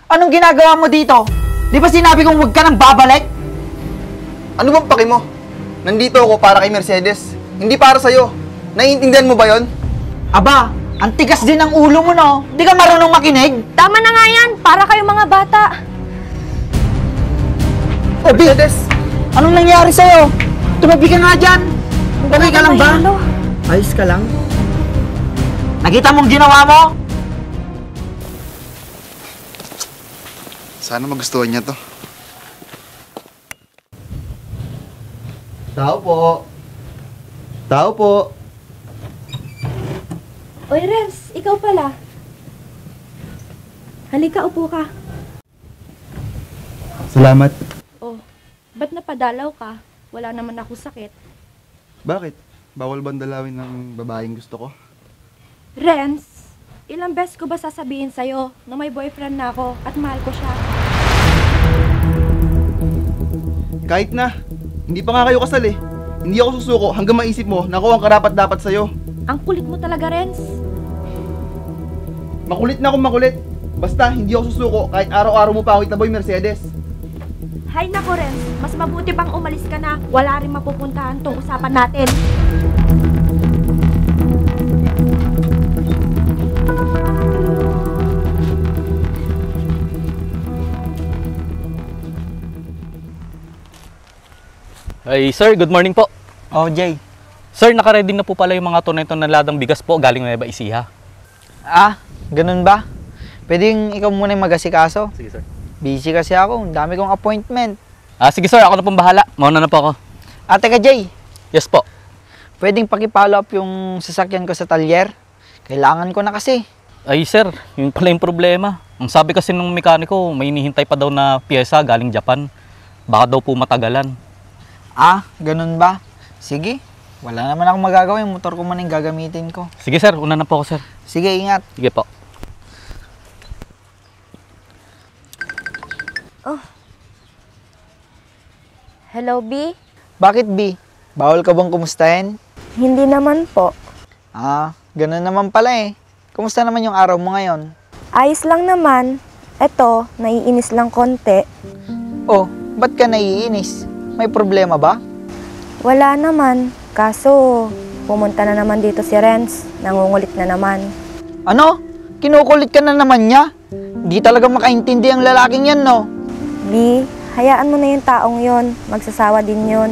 Anong ginagawa mo dito? Di ba sinabi kong huwag ka nang babalik? Ano bang paki mo? Nandito ako para kay Mercedes. Hindi para sa'yo. Naiintindihan mo ba yon? Aba, ang tigas din ng ulo mo, no? Di ka marunong makinig? Tama na nga yan, para kayong mga bata. Mercedes! Anong nangyari sa'yo? Tumabi ka nga dyan. Okay ka lang ba? Ayos ka lang? Nakita mong ginawa mo? Sana magustuhan niya to. Tao po. Tao po. Oy, Renz, ikaw pala. Halika, upo ka. Salamat. Oh, ba't napadalaw ka? Wala naman ako sakit. Bakit? Bawal bang dalawin ng babaeng gusto ko? Renz, ilang beses ko ba sasabihin sa'yo na may boyfriend na ako at mahal ko siya? Kahit na. Hindi pa nga kayo kasal eh. Hindi ako susuko hanggang maisip mo na ako ang karapat-dapat sa'yo. Ang kulit mo talaga, Renz. Makulit na akong makulit. Basta, hindi ako susuko kahit araw-araw mo pa ako itaboy, Mercedes. Hay nako, Renz. Mas mabuti pang umalis ka na. Wala rin mapupuntahan tong usapan natin. Ay, sir, good morning po. Oh, Jay. Sir, nakaready na po pala yung mga tonetong na ladang bigas po galing Nueva Ecija. Ah, ganun ba? Pwedeng ikaw muna yung mag-asikaso? Sige, sir. Busy kasi ako. Ang dami kong appointment. Sige, sir, ako na pong bahala. Mauna na po ako. Teka, Jay. Yes po. Pwedeng paki-follow up yung sasakyan ko sa talyer? Kailangan ko na kasi. Ay, sir, yun pala yung problema. Ang sabi kasi ng mekaniko, may hinihintay pa daw na piyesa galing Japan. Baka daw po matagalan. Ah, ganun ba? Sige. Wala naman akong magagawa. Yung motor ko man yung gagamitin ko. Sige, sir, una na po ako, sir. Sige, ingat. Sige po. Hello, B? Bakit, B? Bawal ka bang kumustahin? Hindi naman po. Ah, ganun naman pala eh. Kumusta naman yung araw mo ngayon? Ayos lang naman. Eto, naiinis lang konti. Oh, ba't ka naiinis? May problema ba? Wala naman. Kaso, pumunta na naman dito si Renz. Nangungulit na naman. Ano? Kinukulit ka na naman niya? Di talaga makaintindi ang lalaking yan, no? B, hayaan mo na yung taong yon. Magsasawa din yon.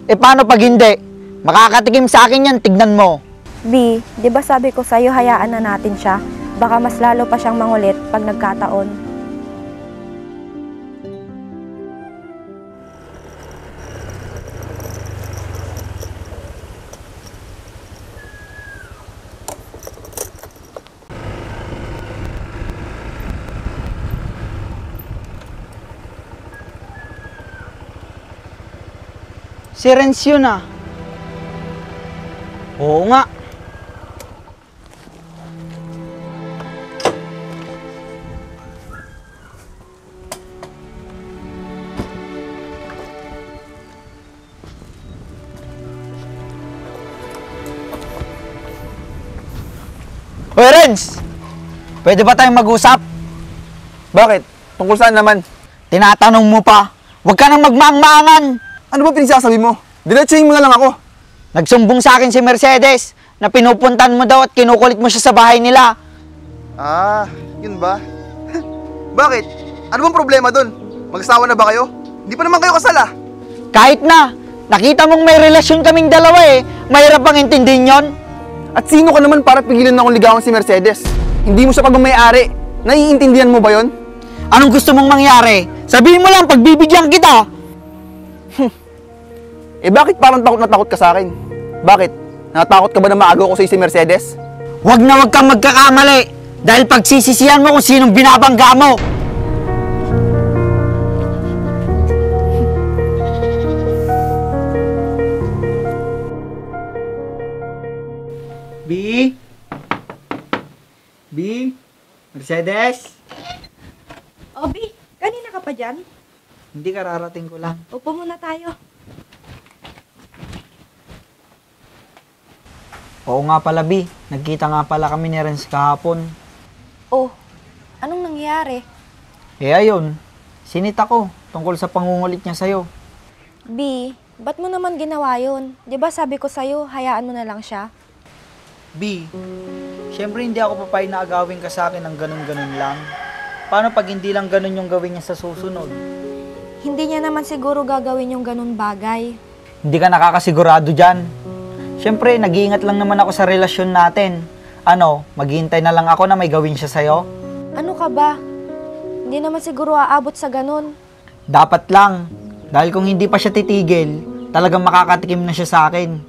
Eh paano pag hindi? Makakatikim sa akin yan, tignan mo. B, di ba sabi ko sa'yo hayaan na natin siya? Baka mas lalo pa siyang mangulit pag nagkataon. Si Renz yun ah. Oo nga. Hoy Renz! Pwede ba tayong mag-usap? Bakit? Tungkol saan naman? Tinatanong mo pa. Huwag ka nang magmaang-maangan. Ano ba pinagsasabi mo? Diretsuhin mo na lang ako. Nagsumbong sa akin si Mercedes na pinupuntan mo daw at kinukulit mo siya sa bahay nila. Ah, yun ba? Bakit? Ano bang problema dun? Mag-asawa na ba kayo? Hindi pa naman kayo kasal ah. Kahit na, nakita mong may relasyon kaming dalawa eh. Mahirap bang intindihin yon? At sino ka naman para pigilan na akong ligawan si Mercedes? Hindi mo siya pagmamayari. Naiintindihan mo ba yon? Anong gusto mong mangyari? Sabihin mo lang, pagbibigyan kita. Eh bakit parang takot na takot ka sa akin? Bakit? Natakot ka ba na maagaw ko sa si Mercedes? Huwag na huwag kang magkakamali. Dahil pagsisisihan mo kung sinong binabangga mo. B? B? Mercedes? Obi, kanina ka pa dyan? Hindi, kararating ko lang. Upo muna tayo. Oo nga pala, B. Nagkita nga pala kami ni Renz kahapon. Oh, anong nangyari? Eh ayun, sinita ko tungkol sa pangungulit niya sa'yo. B, ba't mo naman ginawa yun? Di ba sabi ko sa'yo, hayaan mo na lang siya? B, syempre hindi ako papayag na agawin ka sa akin ng ganun-ganun lang. Paano pag hindi lang ganun yung gawin niya sa susunod? Hindi niya naman siguro gagawin yung ganun bagay. Hindi ka nakakasigurado dyan. Syempre, nag-iingat lang naman ako sa relasyon natin. Ano, maghihintay na lang ako na may gawin siya sa'yo? Ano ka ba? Hindi naman siguro aabot sa ganun. Dapat lang. Dahil kung hindi pa siya titigil, talagang makakatikim na siya sa akin.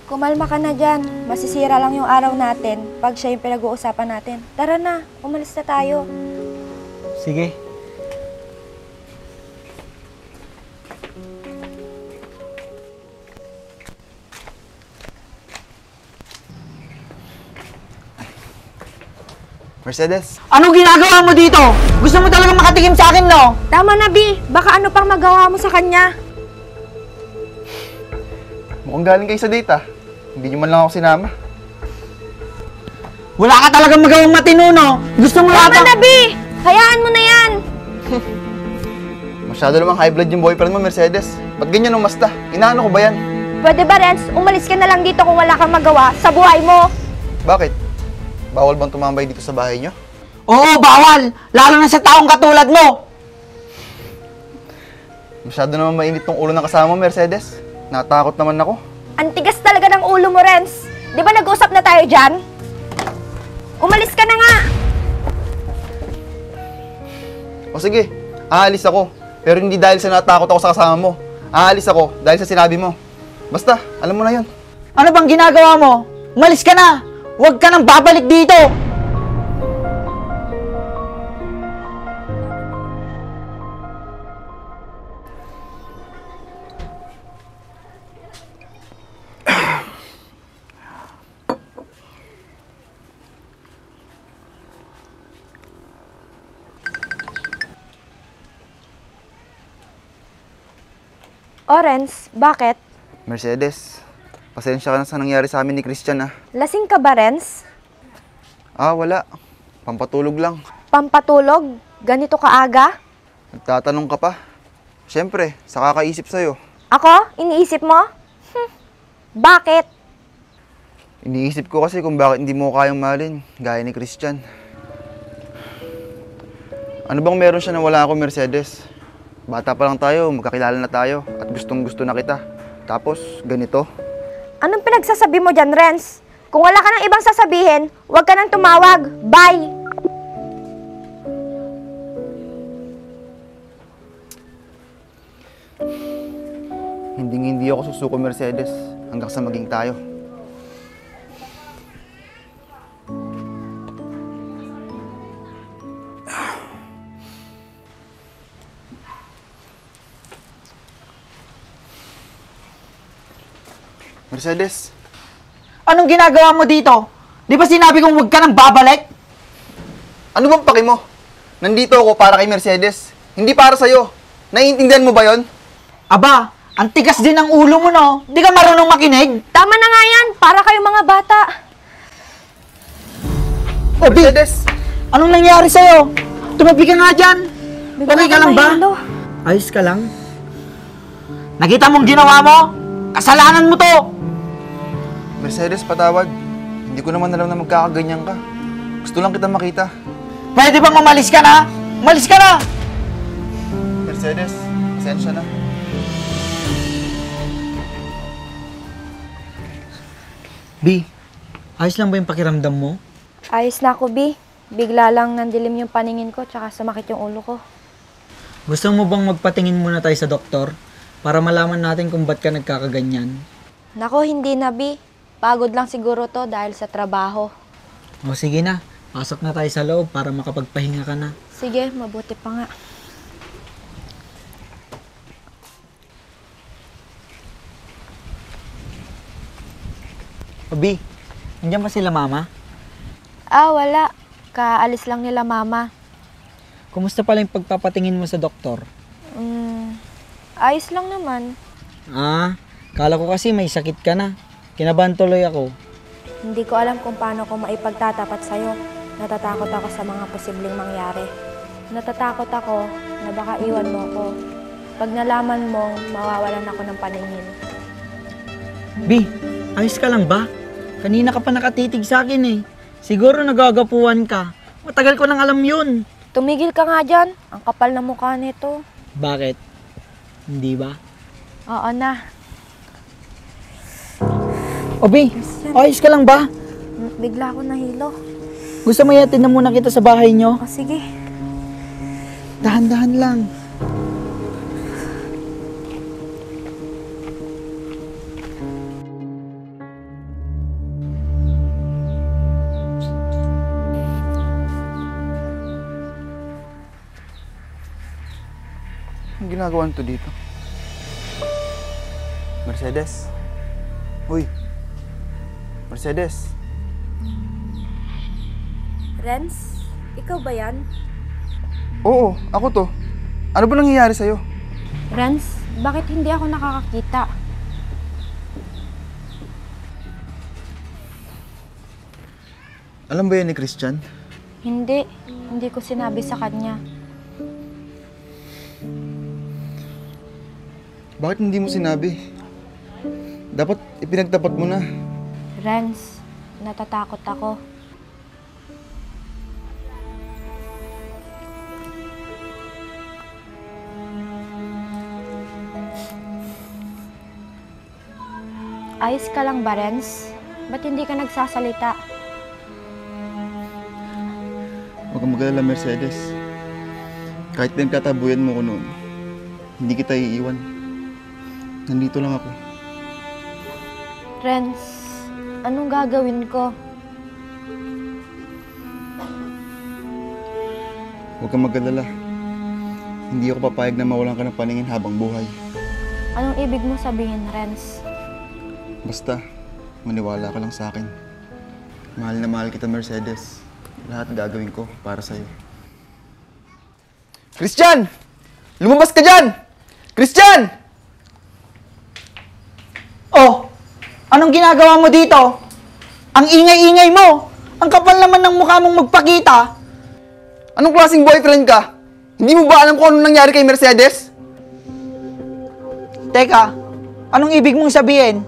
Kumalma ka na dyan. Masisira lang yung araw natin pag siya yung pinag-uusapan natin. Tara na, umalis na tayo. Sige. Mercedes, Anong ginagawa mo dito? Gusto mo talaga makatikim sa akin, no? Tama na, B. Baka ano pang magawa mo sa kanya. mukhang galing kayo sa date ah. Hindi nyo man lang ako sinama. Wala ka talagang magawang matino, no? Gusto mo Tama yata... na, B. Hayaan mo na yan. Masyado namang high blood yung boyfriend mo, Mercedes. Ba't ganyan umasta? Inaano ko ba yan? Pwede ba, Renz? Umalis ka na lang dito kung wala kang magawa sa buhay mo. Bakit? Bawal bang tumambay dito sa bahay nyo? Oo, bawal! Lalo na sa taong katulad mo! Masyado naman mainit tong ulo ng kasama mo, Mercedes. Natakot naman ako. Ang tigas talaga ng ulo mo, Renz. Di ba nag-usap na tayo dyan? Umalis ka na nga. O sige, aalis ako. Pero hindi dahil sa natakot ako sa kasama mo. Aalis ako dahil sa sinabi mo. Basta, alam mo na yun. Ano bang ginagawa mo? Umalis ka na! Huwag ka nang babalik dito! O, Renz, bakit? Mercedes, pasensya ka na sa nangyari sa amin ni Christian ah. Lasing ka ba, Renz? Wala. Pampatulog lang. Pampatulog? Ganito kaaga? Nagtatanong ka pa. Siyempre, sa kakaisip sa'yo. Ako? Iniisip mo? Bakit? Iniisip ko kasi kung bakit hindi mo kayang mahalin, gaya ni Christian. Ano bang meron siya na wala ako, Mercedes? Bata pa lang tayo, magkakilala na tayo, at gustong gusto na kita. Tapos, ganito. Anong pinagsasabi mo dyan, Renz? Kung wala ka nang ibang sasabihin, huwag ka nang tumawag. Bye! Hindi ako susuko, Mercedes, hanggang sa maging tayo. Mercedes, Anong ginagawa mo dito? Di ba sinabi kong huwag ka nang babalik? ano bang paki mo? Nandito ako para kay Mercedes, hindi para sa'yo. Naiintindihan mo ba yon? Aba, ang tigas din ng ulo mo, no? Di ka marunong makinig? Tama na nga yan! Para kayong mga bata! O, Bi, Mercedes, anong nangyari sa'yo? Tumabi ka nga dyan! Okay ka lang ba? Mahilo. Ayos ka lang? Nakita mong ginawa mo? Kasalanan mo to! Mercedes, patawad. Hindi ko naman alam na magkakaganyan ka. Gusto lang kita makita. Pwede bang umalis ka na? Umalis ka na! Mercedes, pasensya na. Bi, ayos lang ba yung pakiramdam mo? Ayos na ako, B. Bigla lang nandilim yung paningin ko, tsaka sumakit yung ulo ko. Gusto mo bang magpatingin muna tayo sa doktor? Para malaman natin kung ba't ka nagkakaganyan. Nako, hindi na, B. Pagod lang siguro to dahil sa trabaho. O sige na, pasok na tayo sa loob para makapagpahinga ka na. Sige, mabuti pa nga. O Bi, nandiyan ba sila mama? Wala. Kaalis lang nila mama. Kumusta pala yung pagpapatingin mo sa doktor? Ayos lang naman. Kala ko kasi may sakit ka na. Kinabahan tuloy ako. Hindi ko alam kung paano ko maipagtatapat sa'yo. Natatakot ako sa mga posibleng mangyari. Natatakot ako na baka iwan mo ako. Pag nalaman mo, mawawalan ako ng paningin. B, ayos ka lang ba? Kanina ka pa nakatitig sa akin eh. Siguro nagagapuan ka. Matagal ko nang alam yun. Tumigil ka nga dyan. Ang kapal na mukha nito. Bakit? Hindi ba? Oo na. O B, ayos ka lang ba? Bigla ako nahilo. Gusto mo yatin na muna kita sa bahay nyo? O sige. Dahan-dahan lang. Anong ginagawa nito dito? Mercedes? Uy! Mercedes? Renz, ikaw ba yan? Oo, ako to. Ano ba nangyayari sa'yo? Renz, bakit hindi ako nakakakita? Alam ba yan ni Christian? Hindi ko sinabi sa kanya. Bakit hindi mo sinabi? Dapat ipinagtapat mo na. Renz, natatakot ako. Ayos ka lang ba, Renz? Ba't hindi ka nagsasalita? Huwag kang mag-alala, Mercedes. Kahit pinagtatabuyan mo ko noon, hindi kita iiwan. Nandito lang ako. Renz, anong gagawin ko? Huwag kang mag-alala. Hindi ako papayag na mawalan ka ng paningin habang buhay. Anong ibig mo sabihin, Renz? Basta, maniwala ka lang sa akin. Mahal na mahal kita, Mercedes. Lahat gagawin ko para sa'yo. Christian! Lumabas ka dyan! Christian! Oh, anong ginagawa mo dito? Ang ingay-ingay mo! Ang kapal naman ng mukha mong magpakita! Anong klaseng boyfriend ka? Hindi mo ba alam kung anong nangyari kay Mercedes? Teka, anong ibig mong sabihin?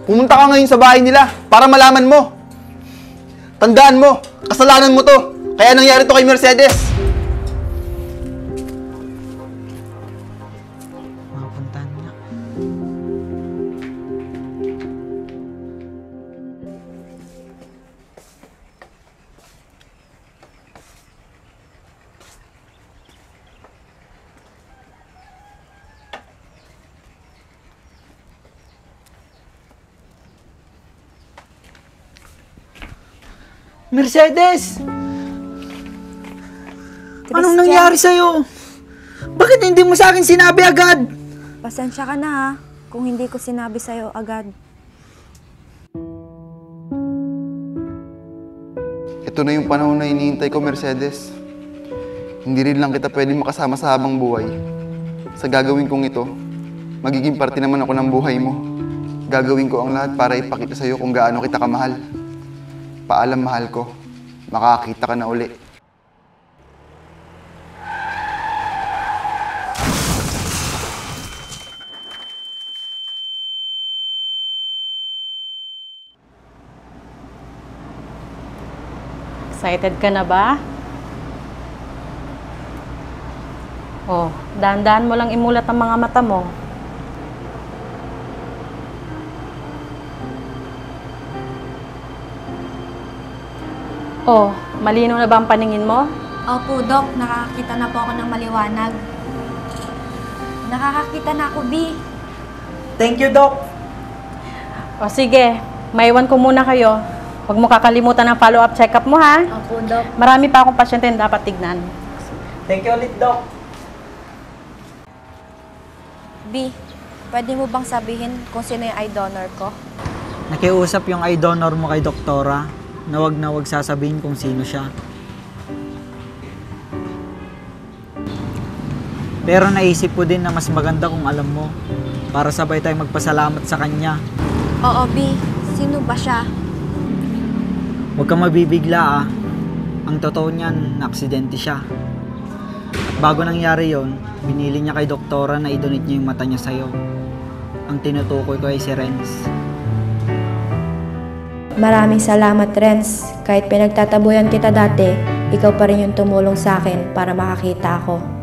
Pumunta ka ngayon sa bahay nila para malaman mo. Tandaan mo, kasalanan mo to. Kaya nangyari to kay Mercedes. Mapuntahan niya. Mercedes! Anong nangyari sa'yo? Bakit hindi mo sa akin sinabi agad? Pasensya ka na ha, kung hindi ko sinabi sa'yo agad. Ito na yung panahon na hinihintay ko, Mercedes. Hindi rin lang kita pwedeng makasama sa habang buhay. Sa gagawin kong ito, magiging parte naman ako ng buhay mo. Gagawin ko ang lahat para ipakita sa'yo kung gaano kita kamahal. Paalam, mahal ko. Makakita ka na uli. Excited ka na ba? Oh, dahan-dahan mo lang imulat ang mga mata mo. Oh, malinaw na ba ang paningin mo? Opo, Dok. Nakakakita na po ako ng maliwanag. Nakakakita na ako, B. Thank you, Doc. O sige, maiwan ko muna kayo. Huwag mo kakalimutan ang follow-up check-up mo, ha? Opo, Dok. Marami pa akong pasyente na dapat tignan. Thank you ulit, Doc. B, pwede mo bang sabihin kung sino yung eye donor ko? Nakiusap yung eye donor mo kay doktora na wag sasabihin kung sino siya. Pero naisip ko din na mas maganda kung alam mo para sabay tayong magpasalamat sa kanya. Oo, B. Sino ba siya? Huwag kang mabibigla ah. Ang totoo niyan, na aksidente siya. At bago nangyari yon, binili niya kay doktora na i-donate niya yung mata niya sa'yo. Ang tinutukoy ko ay si Renz. Maraming salamat, Renz. Kahit pinagtatabuyan kita dati, ikaw pa rin yung tumulong sa akin para makakita ako.